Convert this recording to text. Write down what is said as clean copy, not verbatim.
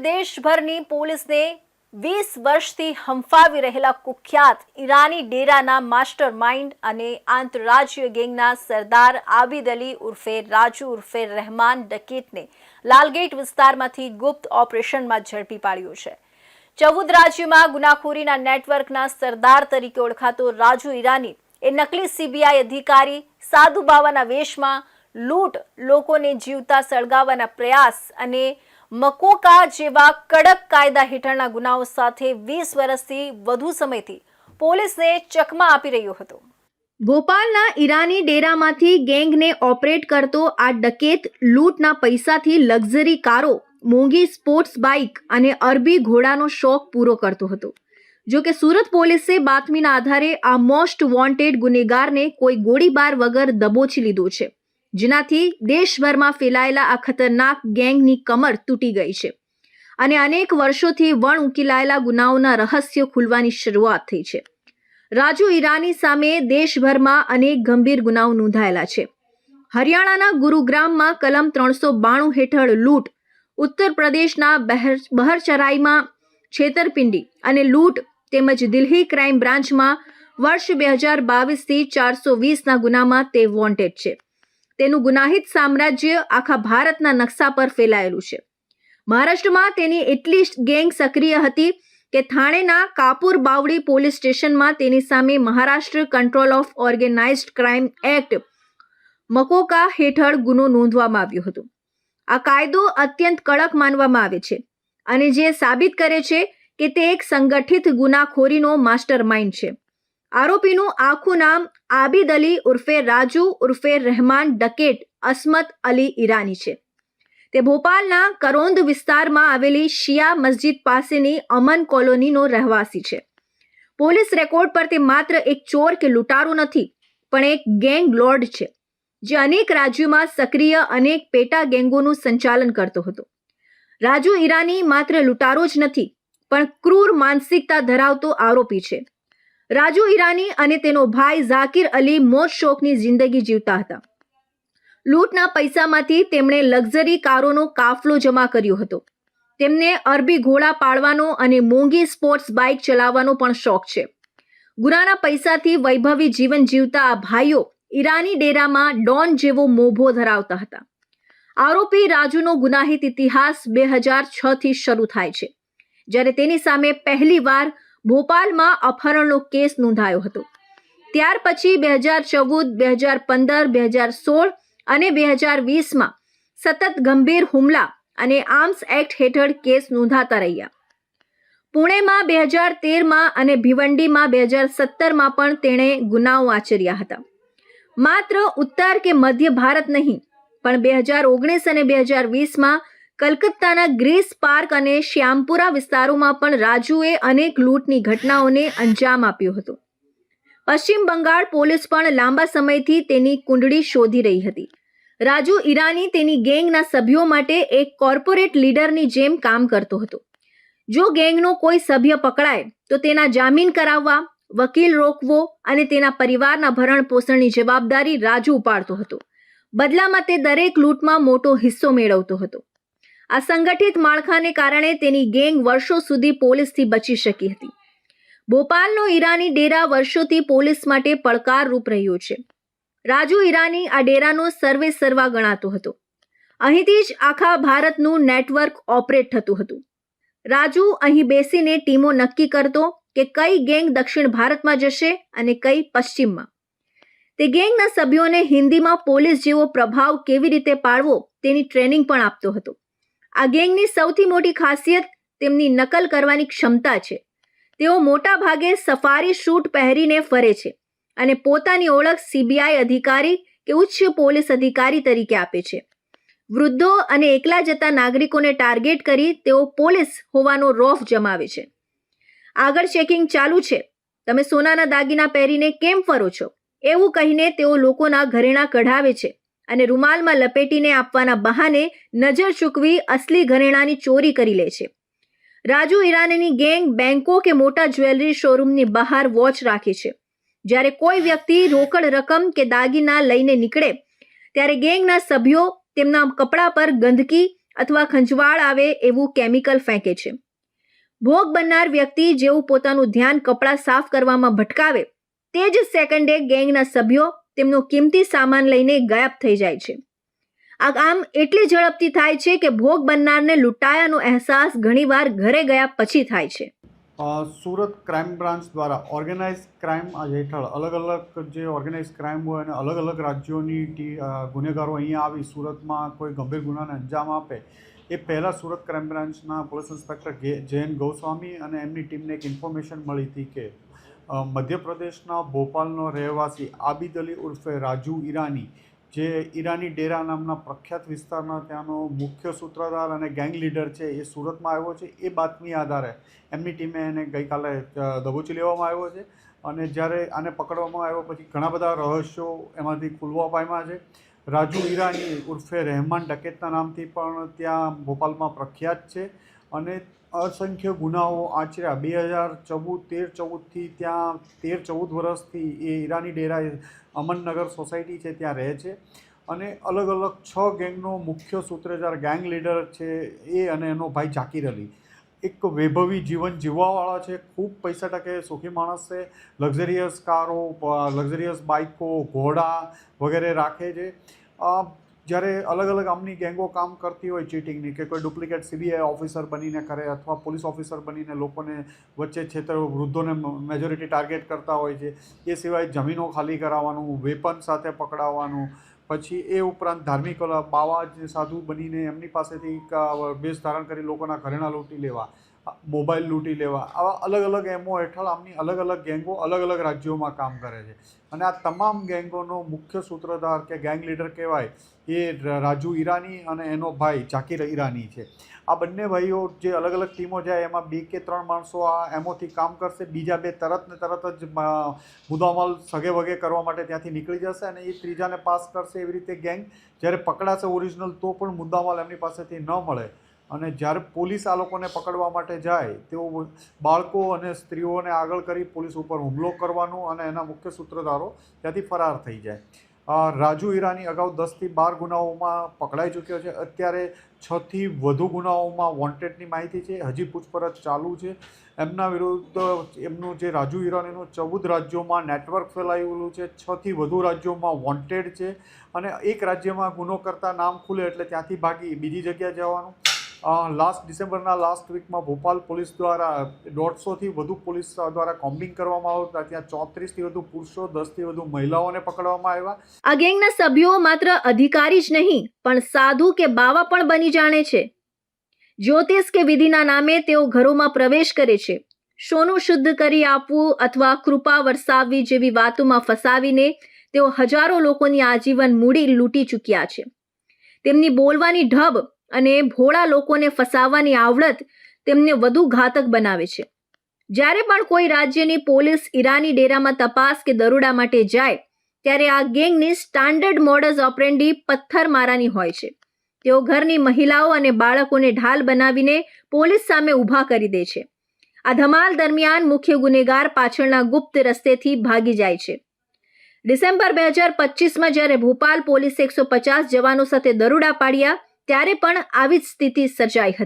દેશભરની પોલીસને 20 વર્ષથી હંફાવી રહેલા કુખ્યાત ઈરાની ડેરાના માસ્ટર માઇન્ડ અને આંતરરાજ્ય ગેંગના સરદાર આબિદ અલી ઉર્ફે રાજુ ઉર્ફે રહેમાન ડકેતને લાલગેટ વિસ્તારમાંથી ગુપ્ત ઓપરેશનમાં ઝડપી પાડ્યો છે। 14 રાજ્યોમાં ગુનાખોરીના નેટવર્કના સરદાર તરીકે ઓળખાતો રાજુ ઈરાની એ નકલી સીબીઆઈ અધિકારી સાધુ બાવાના વેશમાં લૂંટ, લોકોને જીવતા સળગાવવાના પ્રયાસ અને મકોકા જેવા કડક કાયદા હેઠળના ગુનાઓ સાથે 20 વર્ષથી વધુ સમયથી પોલીસને ચકમા આપી રહ્યો હતો। ભોપાલના ઈરાની ડેરામાંથી ગેંગને ઓપરેટ કરતો આ ડકેત લૂંટના પૈસાથી લક્ઝરી કારો, મોંઘી સ્પોર્ટ્સ બાઇક અને અરબી ઘોડાનો શોખ પૂરો કરતો હતો। જો કે સુરત પોલીસે બાતમીના આધારે આ મોસ્ટ વોન્ટેડ ગુનેગારને કોઈ ગોળીબાર વગર દબોચી લીધો છે, જેનાથી દેશભરમાં ફેલાયેલા આ ખતરનાક ગેંગની કમર તૂટી ગઈ છે અને અનેક વર્ષોથી વણ ઉકેલાયેલા ગુનાઓના રહસ્યો ખુલવાની શરૂઆત થઈ છે। રાજુ ઈરાની સામે દેશભરમાં અનેક ગંભીર ગુનાઓ નોંધાયેલા છે। હરિયાણાના ગુરુગ્રામમાં કલમ 392 હેઠળ લૂંટ, ઉત્તર પ્રદેશના બહરચરાઈમાં છેતરપિંડી અને લૂંટ તેમજ દિલ્હી ક્રાઇમ બ્રાન્ચમાં વર્ષ 2022થી 420ના ગુનામાં તે વોન્ટેડ છે। તેનું ગુનાહિત સામ્રાજ્ય આખા ભારતના નકશા પર ફેલાયેલું છે। મહારાષ્ટ્રમાં તેની એટલી ગેંગ સક્રિય હતી કે થાણેના કાપુર બાવડી પોલીસ સ્ટેશનમાં તેની સામે Maharashtra control of organised crime act MCOCA હેઠળ ગુનો નોંધવામાં આવ્યો હતો। આ કાયદો અત્યંત કડક માનવામાં આવે છે અને જે સાબિત કરે છે કે તે એક સંગઠિત ગુનાખોરીનો માસ્ટર માઇન્ડ છે। આરોપીનું આખું નામ આબિદ અલી ઉર્ફે રાજુ ઉર્ફે રહેમાન ડકેત અસ્મત અલી ઈરાની છે। તે ભોપાલના કરોંદ વિસ્તારમાં આવેલી શિયા મસ્જિદ પાસેની અમન કોલોનીનો રહેવાસી છે। પોલીસ રેકોર્ડ પર તે માત્ર એક ચોર કે લૂંટારો નથી, પણ એક ગેંગ લોર્ડ છે, જે અનેક રાજ્યોમાં સક્રિય અનેક પેટા ગેંગોનું સંચાલન કરતો હતો। રાજુ ઈરાની માત્ર લૂંટારો જ નથી, પણ ક્રૂર માનસિકતા ધરાવતો આરોપી છે। રાજુ ઈરાની અને તેનો ભાઈ ઝાકિર અલી મોજ શોખની જિંદગી જીવતા હતા। લૂંટના પૈસામાંથી તેમણે લક્ઝરી કારોનો કાફલો જમા કર્યો હતો। તેમને અરબી ઘોડા પાળવાનો અને મોંઘી સ્પોર્ટ્સ બાઇક ચલાવવાનો પણ શોખ છે। ગુનાના પૈસાથી વૈભવી જીવન જીવતા આ ભાઈઓ ઈરાની ડેરામાં ડોન જેવો મોભો ધરાવતા હતા। આરોપી રાજુનો ગુનાહિત ઇતિહાસ 2006થી શરૂ થાય છે, જ્યારે તેની સામે પહેલીવાર ભોપાલમાં અપહરણનો કેસ નોંધાયો હતો। ત્યાર પછી 2014, 2015, 2016 અને 2020માં સતત ગંભીર હુમલા અને આર્મ્સ એક્ટ હેઠળ કેસ નોંધાતા રહ્યા। પુણેમાં 2013માં અને ભિવંડીમાં 2017માં પણ તેણે ગુનાઓ આચર્યા હતા। માત્ર ઉત્તર કે મધ્ય ભારત નહીં, પણ 2019 અને 2020માં કલકત્તાના ગ્રીસ પાર્ક અને શ્યામપુરા વિસ્તારોમાં પણ રાજુએ અનેક લૂંટની ઘટનાઓને અંજામ આપ્યો હતો। પશ્ચિમ બંગાળ પોલીસ પણ લાંબા સમયથી તેની કુંડળી શોધી રહી હતી। રાજુ ઈરાની તેની ગેંગના સભ્યો માટે એક કોર્પોરેટ લીડરની જેમ કામ કરતો હતો। જો ગેંગનો કોઈ સભ્ય પકડાય તો તેના જામીન કરાવવા, વકીલ રોકવો અને તેના પરિવારના ભરણ પોષણની જવાબદારી રાજુ ઉપાડતો હતો। બદલામાં તે દરેક લૂંટમાં મોટો હિસ્સો મેળવતો હતો। આ સંગઠિત માળખાને કારણે તેની ગેંગ વર્ષો સુધી પોલીસથી બચી શકી હતી। ભોપાલનો ઈરાની ડેરા વર્ષોથી પોલીસ માટે પડકારરૂપ રહ્યો છે। રાજુ ઈરાની આ ડેરાનો સર્વે સર્વા ગણાતો હતો। અહીંથી જ આખા ભારતનું નેટવર્ક ઓપરેટ થતું હતું। રાજુ અહીં બેસીને ટીમો નક્કી કરતો કે કઈ ગેંગ દક્ષિણ ભારતમાં જશે અને કઈ પશ્ચિમમાં। તે ગેંગના સભ્યોને હિન્દીમાં પોલીસ જેવો પ્રભાવ કેવી રીતે પાડવો તેની ટ્રેનિંગ પણ આપતો હતો। આ ગેંગની સૌથી મોટી ખાસિયત તેમની નકલ કરવાની ક્ષમતા છે। તેઓ મોટા ભાગે સફારી શૂટ પહેરીને ફરે છે અને પોતાની ઓળખ સીબીઆઈ અધિકારી કે ઉચ્ચ પોલીસ અધિકારી તરીકે આપે છે। વૃદ્ધો અને એકલા જતા નાગરિકોને ટાર્ગેટ કરી તેઓ પોલીસ હોવાનો રોફ જમાવે છે। આગળ ચેકિંગ ચાલુ છે, તમે સોનાના દાગીના પહેરીને કેમ ફરો છો એવું કહીને તેઓ લોકોના ઘરેણાં કઢાવે છે અને રૂમાલમાં લપેટીને આપવાના બહાને નજર ચૂકવી અસલી ઘરેણાંની ચોરી કરી લે છે। રાજુ ઈરાનીની ગેંગ બેંકો કે મોટા જ્વેલરી શોરૂમની બહાર વોચ રાખે છે। જ્યારે કોઈ વ્યક્તિ રોકડ રકમ કે દાગીના લઈને નીકળે ત્યારે ગેંગના સભ્યો તેમના કપડા પર ગંદકી અથવા ખંજવાળ આવે એવું કેમિકલ ફેંકે છે. ભોગ બનનાર વ્યક્તિ જેવું પોતાનું ધ્યાન કપડાં સાફ કરવામાં ભટકાવે તે જ સેકન્ડે ગેંગના સભ્યો તેમનો કિંમતી સામાન લઈને ગાયબ થઈ જાય છે. આ કામ એટલી ઝડપથી થાય છે કે ભોગ બનનારને લૂંટાયાનો અહેસાસ ઘણીવાર ઘરે ગયા પછી થાય છે. સુરત ક્રાઇમ બ્રાન્ચ દ્વારા ઓર્ગેનાઇઝ ક્રાઇમ હેઠળ અલગ અલગ જે ઓર્ગેનાઇઝ ક્રાઇમ હોય અને અલગ અલગ રાજ્યોની ગુનેગારો અહીંયા આવી સુરતમાં કોઈ ગંભીર ગુનાને અંજામ આપે એ પહેલાં સુરત ક્રાઇમ બ્રાન્ચના પોલીસ ઇન્સ્પેક્ટર જયંત ગોસ્વામી અને એમની ટીમને એક ઇન્ફોર્મેશન મળી હતી કે મધ્યપ્રદેશના ભોપાલનો રહેવાસી આબિદ અલી ઉર્ફે રાજુ ઈરાની જે ઈરાની ડેરા નામના પ્રખ્યાત વિસ્તારના ત્યાંનો મુખ્ય સૂત્રધાર અને ગેંગ લીડર છે એ સુરતમાં આવ્યો છે. એ બાતમી આધારે એમની ટીમે એને ગઈકાલે દબોચી લેવામાં આવ્યો છે અને જ્યારે આને પકડવામાં આવ્યો પછી ઘણા બધા રહસ્યો એમાંથી ખુલવા પામ્યા છે. રાજુ ઈરાની ઉર્ફે રહેમાન ડકેતના નામથી પણ ત્યાં ભોપાલમાં પ્રખ્યાત છે અને અસંખ્ય ગુનાઓ આચર્યા. 2013-14થી ત્યાં 13-14 વર્ષથી એ ઈરાની ડેરા અમનનગર સોસાયટી છે ત્યાં રહે છે અને અલગ અલગ 6 ગેંગનો મુખ્ય સૂત્રધાર ગેંગ લીડર છે એ અને એનો ભાઈ જાકીર અલી. એક વૈભવી જીવન જીવવાવાળા છે, ખૂબ પૈસા ટકે સુખી માણસ છે, લક્ઝરિયસ કારો, લક્ઝરિયસ બાઇકો, ઘોડા વગેરે રાખે છે. જ્યારે અલગ અલગ આમની ગેંગો કામ કરતી હોય ચીટિંગની કે કોઈ ડુપ્લિકેટ CBI ઓફિસર બનીને કરે અથવા પોલીસ ઓફિસર બનીને લોકોને વચ્ચે છેતર વૃદ્ધોને મેજોરિટી ટાર્ગેટ કરતા હોય છે. એ સિવાય જમીનો ખાલી કરાવવાનું, વેપન સાથે પકડાવવાનું, પછી એ ઉપરાંત ધાર્મિક બાવા સાધુ બનીને એમની પાસેથી વેશ ધારણ કરી લોકોના ઘરેણાં લૂંટી લેવા, મોબાઈલ લૂંટી લેવા, આવા અલગ અલગ એમો હેઠળ આમની અલગ અલગ ગેંગો અલગ અલગ રાજ્યોમાં કામ કરે છે. અને આ તમામ ગેંગોનો મુખ્ય સૂત્રધાર કે ગેંગ લીડર કહેવાય એ રાજુ ઈરાની અને એનો ભાઈ જાકીર ઈરાની છે. આ બંને ભાઈઓ જે અલગ અલગ ટીમો જાય એમાં 2 કે 3 માણસો આ એમોથી કામ કરશે, બીજા 2 તરત જ મુદ્દામાલ સગે વગે કરવા માટે ત્યાંથી નીકળી જશે અને એ ત્રીજાને પાસ કરશે. એવી રીતે ગેંગ જ્યારે પકડાશે ઓરિજિનલ તો પણ મુદ્દામાલ એમની પાસેથી ન મળે અને જ્યારે પોલીસ આ લોકોને પકડવા માટે જાય તેઓ બાળકો અને સ્ત્રીઓને આગળ કરી પોલીસ ઉપર હુમલો કરવાનું અને એના મુખ્ય સૂત્રધારો ત્યાંથી ફરાર થઈ જાય. રાજુ ઈરાની અગાઉ 10થી 12 ગુનાઓમાં પકડાઈ ચૂક્યો છે. અત્યારે 6થી વધુ ગુનાઓમાં વોન્ટેડની માહિતી છે. હજી પૂછપરછ ચાલુ છે. એમના વિરુદ્ધ એમનું જે રાજુ ઈરાનીનું 14 રાજ્યોમાં નેટવર્ક ફેલાયેલું છે, 6થી વધુ રાજ્યોમાં વોન્ટેડ છે અને એક રાજ્યમાં ગુનો કરતાં નામ ખુલે એટલે ત્યાંથી ભાગી બીજી જગ્યાએ જવાનું. ડિસેમ્બરના લાસ્ટ વીકમાં ભોપાલ પોલીસ દ્વારા 150થી વધુ પોલીસ દ્વારા કોમ્બિંગ કરવામાં આવતા ત્યાં 34થી વધુ પુરુષો, 10થી વધુ મહિલાઓને પકડવામાં આવ્યા. આ ગેંગના સભ્યો માત્ર અધિકારી જ નહીં પણ સાધુ કે બાવા પણ બની જાણે છે. જ્યોતિષ કે વિધિના નામે તેઓ ઘરોમાં પ્રવેશ કરે છે. સોનું શુદ્ધ કરી આપવું અથવા કૃપા વરસાવવી જેવી વાતોમાં ફસાવીને તેઓ હજારો લોકોની આજીવન મૂડી લૂંટી ચૂક્યા છે. તેમની બોલવાની ઢબ અને ભોળા લોકોને ફસાવવાની આવડત તેમને વધુ ઘાતક બનાવે છે. જ્યારે પણ કોઈ રાજ્યની પોલીસ ઈરાની ડેરામાં તપાસ કે દરોડા માટે જાય ત્યારે આ ગેંગની સ્ટાન્ડર્ડ મોડસ ઓપરેન્ડી પથ્થરમારાની હોય છે. તેઓ ઘરની મહિલાઓ અને બાળકોને ઢાલ બનાવીને પોલીસ સામે ઊભા કરી દે છે. આ ધમાલ દરમિયાન મુખ્ય ગુનેગાર પાછળના ગુપ્ત રસ્તેથી ભાગી જાય છે. ડિસેમ્બર 2025માં જ્યારે ભોપાલ પોલીસે 150 જવાનો સાથે દરોડા પાડ્યા ત્યારે પણ આવી જ સ્થિતિ સર્જાઈ હતી.